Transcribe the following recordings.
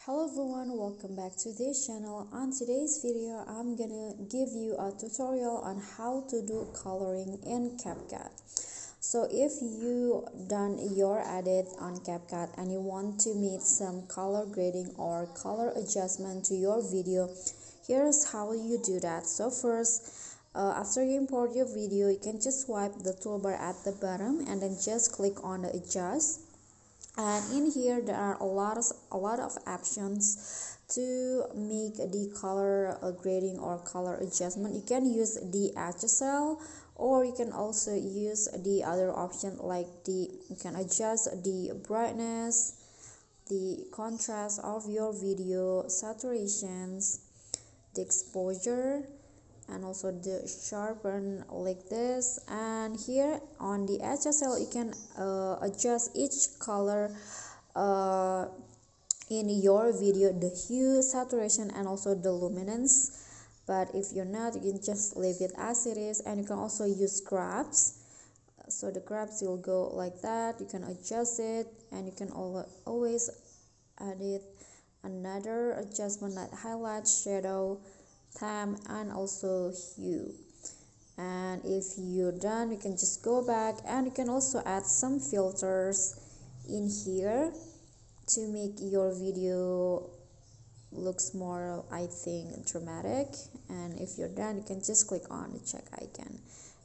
Hello everyone, welcome back to this channel. On today's video I'm gonna give you a tutorial on how to do coloring in CapCut. So if you done your edit on CapCut and you want to make some color grading or color adjustment to your video, here's how you do that. So first, after you import your video, you can just swipe the toolbar at the bottom and then just click on the adjust. And in here there are a lot of options to make the color grading or color adjustment. You can use the HSL, or you can also use the other option like you can adjust the brightness, the contrast of your video, saturations, the exposure, and also the sharpen like this. And here on the HSL you can adjust each color in your video, the hue, saturation, and also the luminance. But if you're not, you can just leave it as it is. And you can also use grabs, so the grabs will go like that. You can adjust it, and you can always edit another adjustment like highlight, shadow, time, and also hue. And if you're done, you can just go back, and you can also add some filters in here to make your video looks more, I think, dramatic. And if you're done, you can just click on the check icon,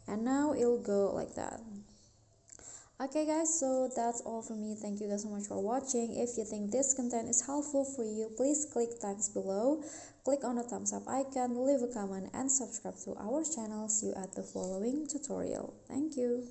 and now it'll go like that. Okay guys, so that's all for me. Thank you guys so much for watching. If you think this content is helpful for you, please click thanks below, click on the thumbs up icon, leave a comment, and subscribe to our channel. See you at the following tutorial. Thank you.